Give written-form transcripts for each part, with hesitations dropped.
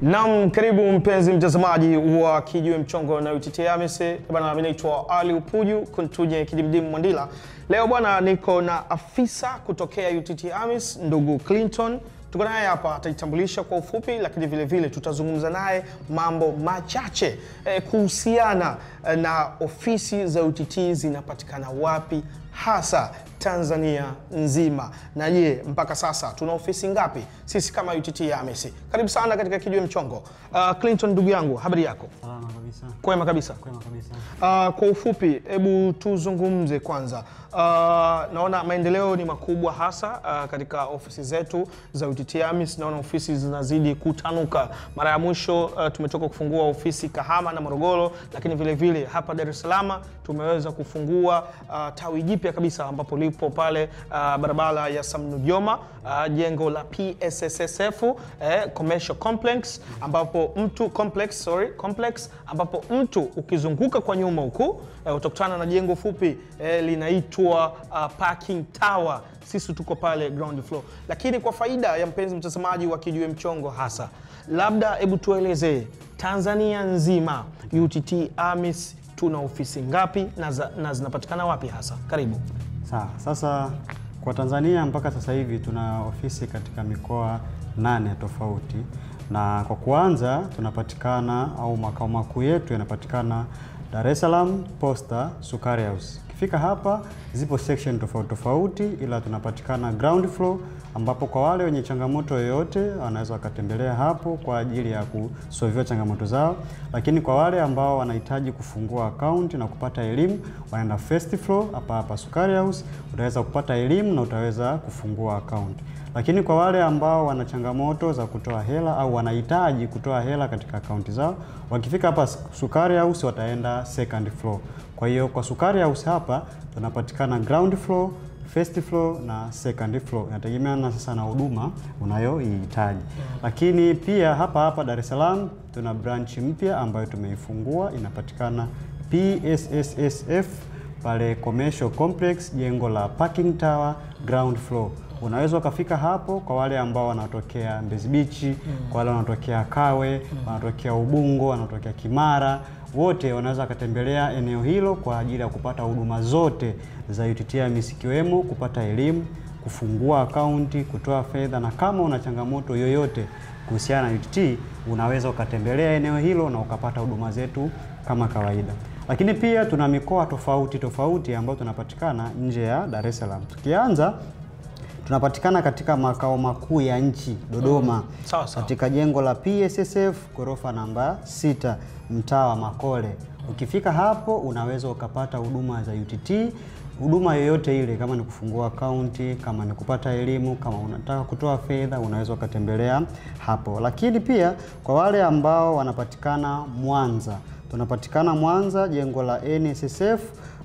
Naam, karibu mpenzi mtazamaji wa Kijiwe Mchongo na UTT AMIS. Bwana, mimi naitwa Ali Upuju kuntuje Kidimdimu Mwandila. Leo bwana niko na afisa kutokea UTT AMIS ndugu Clinton. Tuko naye hapa, atajitambulisha kwa ufupi, lakini vile vile tutazungumza naye mambo machache kuhusiana na ofisi za UTT zinapatikana wapi hasa Tanzania nzima. Na je, mpaka sasa tuna ofisi ngapi sisi kama UTT AMIS? Karibu sana katika Kijiwe Mchongo. Clinton ndugu yangu, habari yako? Salama kabisa. Kwema kabisa. Kwema kabisa. Kwa ufupi, hebu tuzungumze kwanza. Naona maendeleo ni makubwa hasa katika ofisi zetu za UTT AMIS. Naona ofisi zinazidi kutanuka. Mara ya mwisho tumetoka kufungua ofisi Kahama na Morogoro, lakini vile vile hapa Dar es Salaam tumeweza kufungua tawi jipya kabisa ambapo lipo pale barabara ya Samnujoma, jengo la PSSSF Commercial Complex, ambapo mtu ukizunguka kwa nyuma huku utakutana na jengo fupi linaitwa Parking Tower. Sisi tuko pale ground floor. Lakini kwa faida ya mpenzi mtazamaji wa Kijiwe Mchongo hasa, labda hebu tuelezee Tanzania nzima UTT AMIS tuna ofisi ngapi na zinapatikana wapi hasa? Karibu. Sawa. Sasa kwa Tanzania mpaka sasa hivi tuna ofisi katika mikoa 8 tofauti, na kwa kuanza tunapatikana au makao makuu yetu yanapatikana Dar es Salaam Posta Sukari House. Ukifika hapa zipo section tofauti tofauti, ila tunapatikana ground floor, ambapo kwa wale wenye changamoto yoyote wanaweza wakatembelea hapo kwa ajili ya kusolve changamoto zao. Lakini kwa wale ambao wanahitaji kufungua account na kupata elimu, wanaenda first floor hapa Sukari House, utaweza kupata elimu na utaweza kufungua account. Lakini kwa wale ambao wana changamoto za kutoa hela au wanahitaji kutoa hela katika akaunti zao, wakifika hapa Sukari House wataenda second floor. Kwa hiyo kwa Sukari House hapa tunapatikana ground floor, first floor na second floor. Inategemeana sasa na huduma unayoihitaji. Lakini pia hapa Dar es Salaam tuna branch mpya ambayo tumeifungua, inapatikana PSSSF pale Commercial Complex, jengo la Parking Tower ground floor. Unaweza ukafika hapo kwa wale ambao wanatokea Mbezi Beach, kwa wale wanatokea Kawe, wanatokea Ubungo, wanatokea Kimara, wote wanaweza kutembelea eneo hilo kwa ajili ya kupata huduma zote za UTT AMIS, ikiwemo kupata elimu, kufungua akaunti, kutoa fedha, na kama una changamoto yoyote kuhusiana na UTT unaweza ukatembelea eneo hilo na ukapata huduma zetu kama kawaida. Lakini pia tuna mikoa tofauti tofauti ambayo tunapatikana nje ya Dar es Salaam. Tukianza tunapatikana katika makao makuu ya nchi Dodoma, katika jengo la PSSF ghorofa namba 6 mtaa wa Makole. Ukifika hapo unaweza ukapata huduma za UTT, huduma yoyote ile, kama ni kufungua akaunti, kama ni kupata elimu, kama unataka kutoa fedha, unaweza ukatembelea hapo. Lakini pia kwa wale ambao wanapatikana Mwanza, tunapatikana Mwanza jengo la NSSF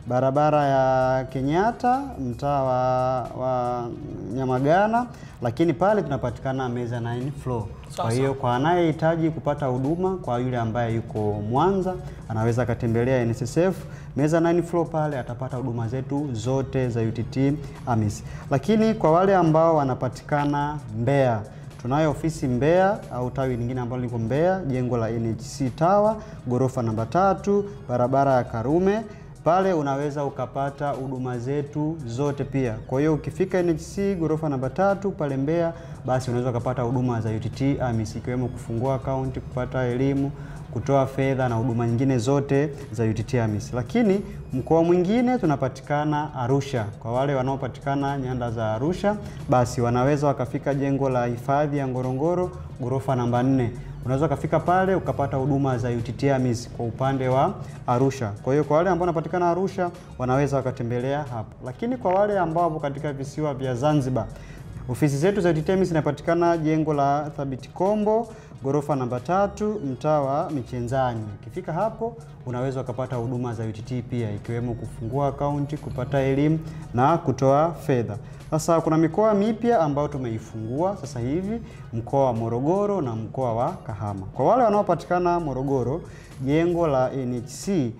barabara ya Kenyatta mtaa wa Nyamagana, lakini pale tunapatikana mezzanine floor. Kwa hiyo kwa anayehitaji kupata huduma, kwa yule ambaye yuko Mwanza anaweza katembelea NSSF mezzanine floor, pale atapata huduma zetu zote za UTT AMIS. Lakini kwa wale ambao wanapatikana Mbeya, tunayo ofisi Mbeya au tawi lingine ambalo liko Mbeya, jengo la NHC Tower ghorofa namba 3 barabara ya Karume. Pale unaweza ukapata huduma zetu zote pia. Kwa hiyo ukifika NHC ghorofa namba 3 pale Mbeya, basi unaweza ukapata huduma za UTT AMIS, ikiwemo kufungua akaunti, kupata elimu, kutoa fedha na huduma nyingine zote za UTT AMIS. Lakini mkoa mwingine tunapatikana Arusha. Kwa wale wanaopatikana nyanda za Arusha, basi wanaweza wakafika jengo la hifadhi ya Ngorongoro ghorofa namba 4. Unaweza kufika pale ukapata huduma za UTT AMIS kwa upande wa Arusha. Kwa hiyo kwa wale ambao wanapatikana Arusha wanaweza wakatembelea hapo. Lakini kwa wale ambao wapo katika visiwa vya Zanzibar, ofisi zetu za UTT AMIS zinapatikana jengo la Thabiti Kombo ghorofa namba 3 mtaa wa Michenzani. Ukifika hapo unaweza ukapata huduma za UTT pia, ikiwemo kufungua akaunti, kupata elimu na kutoa fedha. Sasa kuna mikoa mipya ambayo tumeifungua sasa hivi, mkoa wa Morogoro na mkoa wa Kahama. Kwa wale wanaopatikana Morogoro, jengo la NHC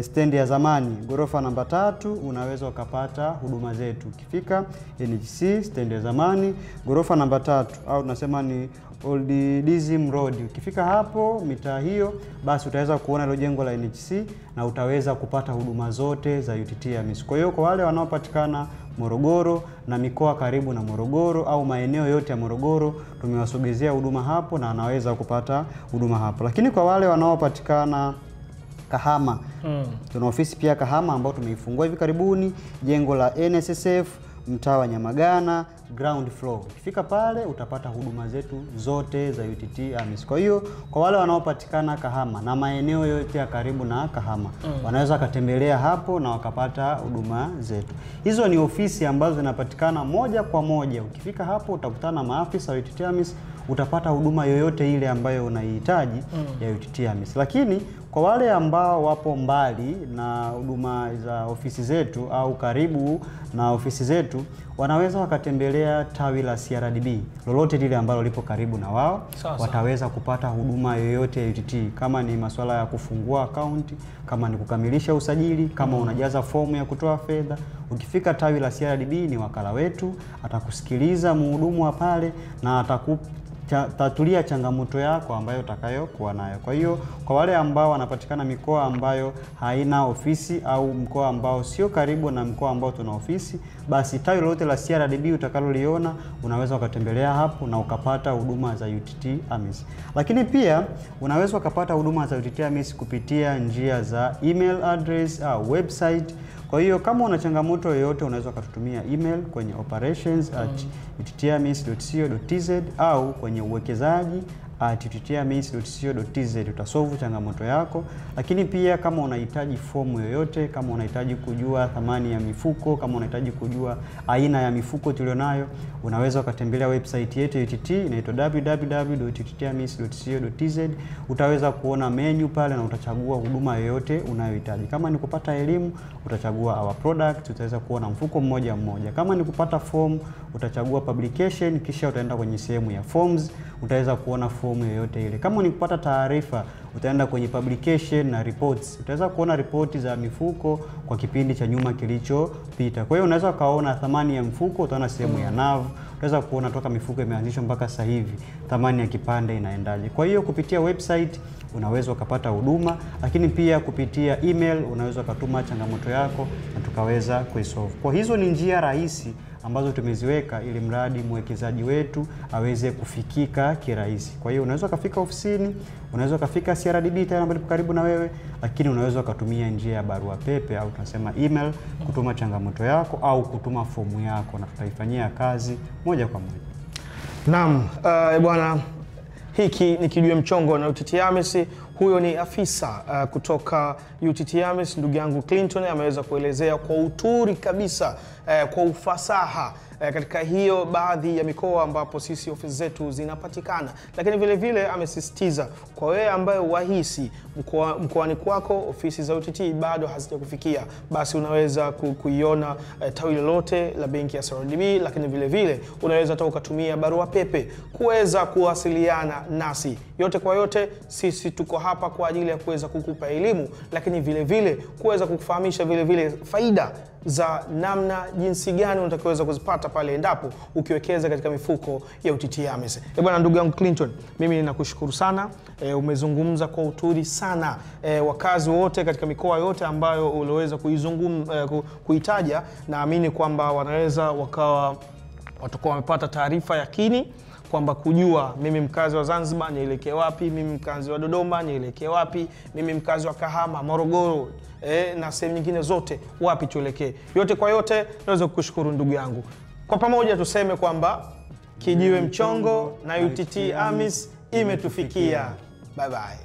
stendi ya zamani ghorofa namba 3 unaweza ukapata huduma zetu. Ukifika NHC stendi ya zamani ghorofa namba 3 au tunasema ni Old Dizim Road. Ukifika hapo mitaa hiyo, basi utaweza kuona ile jengo la NHC na utaweza kupata huduma zote za UTT AMIS. Kwa hiyo kwa wale wanaopatikana Morogoro na mikoa karibu na Morogoro au maeneo yote ya Morogoro, tumewasogezea huduma hapo na anaweza kupata huduma hapo. Lakini kwa wale wanaopatikana Kahama, tuna ofisi pia Kahama ambao tumeifungua hivi karibuni, jengo la NSSF, mtaa wa Nyamagana, ground floor. Ukifika pale utapata huduma zetu zote za UTT AMIS. Kwa hiyo kwa wale wanaopatikana Kahama na maeneo yote ya karibu na Kahama, wanaweza katembelea hapo na wakapata huduma zetu. Hizo ni ofisi ambazo zinapatikana moja kwa moja. Ukifika hapo utakutana na maafisa wa UTT AMIS, utapata huduma yoyote ile ambayo unaihitaji ya UTT AMIS. Lakini kwa wale ambao wapo mbali na huduma za ofisi zetu au karibu na ofisi zetu, wanaweza wakatembelea tawi la CRDB lolote lile ambalo lipo karibu na wao. Wataweza kupata huduma yoyote ya UTT, kama ni masuala ya kufungua akaunti, kama ni kukamilisha usajili, kama unajaza fomu ya kutoa fedha. Ukifika tawi la CRDB, ni wakala wetu, atakusikiliza mhudumu wa pale na tatulia changamoto yako ambayo utakayokuwa nayo. Kwa hiyo kwa wale ambao wanapatikana mikoa ambayo haina ofisi au mkoa ambao sio karibu na mkoa ambao tuna ofisi, basi tawi lolote la CRDB utakaloliona unaweza ukatembelea hapo na ukapata huduma za UTT AMIS. Lakini pia unaweza ukapata huduma za UTT AMIS kupitia njia za email address au website. Kwa hiyo kama una changamoto yoyote unaweza ukatutumia email kwenye operations@uttamis.co.tz au kwenye uwekezaji@uttamis.co.tz. Utasolve changamoto yako. Lakini pia kama unahitaji fomu yoyote, kama unahitaji kujua thamani ya mifuko, kama unahitaji kujua aina ya mifuko tulionayo, unaweza ukatembelea website yetu ya UTT, inaitwa www.uttamis.co.tz. Utaweza kuona menu pale na utachagua huduma yoyote unayohitaji. Kama ni kupata elimu, utachagua our product, utaweza kuona mfuko mmoja mmoja. Kama ni kupata form, utachagua publication, kisha utaenda kwenye sehemu ya forms, utaweza kuona fomu yoyote ile. Kama ni kupata taarifa, utaenda kwenye publication na reports, utaweza kuona ripoti za mifuko kwa kipindi cha nyuma kilichopita. Kwa hiyo unaweza kaona thamani ya mfuko, utaona sehemu ya NAV, utaweza kuona toka mifuko imeanzishwa mpaka sasa hivi thamani ya kipande inaendaje. Kwa hiyo kupitia website unaweza ukapata huduma, lakini pia kupitia email unaweza kutuma changamoto yako na tukaweza kuisolve. Kwa hizo ni njia rahisi ambazo tumeziweka ili mradi mwekezaji wetu aweze kufikika kirahisi. Kwa hiyo unaweza kufika ofisini, unaweza kufika CRDB tayari ambapo karibu na wewe, lakini unaweza kutumia njia ya barua pepe au tunasema email kutuma changamoto yako au kutuma fomu yako na tutaifanyia kazi moja kwa moja. Naam, bwana, hiki ni Kijiwe Mchongo na UTT AMIS. Huyo ni afisa kutoka UTT AMIS, ndugu yangu Clinton, ameweza kuelezea kwa uturi kabisa, kwa ufasaha katika hiyo baadhi ya mikoa ambapo sisi ofisi zetu zinapatikana. Lakini vile vile amesisitiza kwa wewe ambaye wahisi mkoani kwako ofisi za UTT bado hazijakufikia, basi unaweza kuiona tawi lolote la benki ya CRDB. Lakini vile vile unaweza hata ukatumia barua pepe kuweza kuwasiliana nasi. Yote kwa yote, sisi tuko hapa kwa ajili ya kuweza kukupa elimu, lakini vile vile kuweza kukufahamisha vile vile faida za namna jinsi gani unatakiweza kuzipata pale endapo ukiwekeza katika mifuko ya UTT AMIS. Bwana, ndugu yangu Clinton, mimi ninakushukuru sana. Umezungumza kwa uturi sana. Wakazi wote katika mikoa yote ambayo uliweza kuitaja, naamini kwamba wanaweza watakuwa wamepata taarifa yakini kwamba kujua mimi mkazi wa Zanzibar nielekee wapi, mimi mkazi wa Dodoma nielekee wapi, mimi mkazi wa Kahama, Morogoro na sehemu nyingine zote wapi tuelekee. Yote kwa yote, naweza kukushukuru ndugu yangu. Kwa pamoja tuseme kwamba Kijiwe Mchongo na UTT AMIS imetufikia. Bye bye.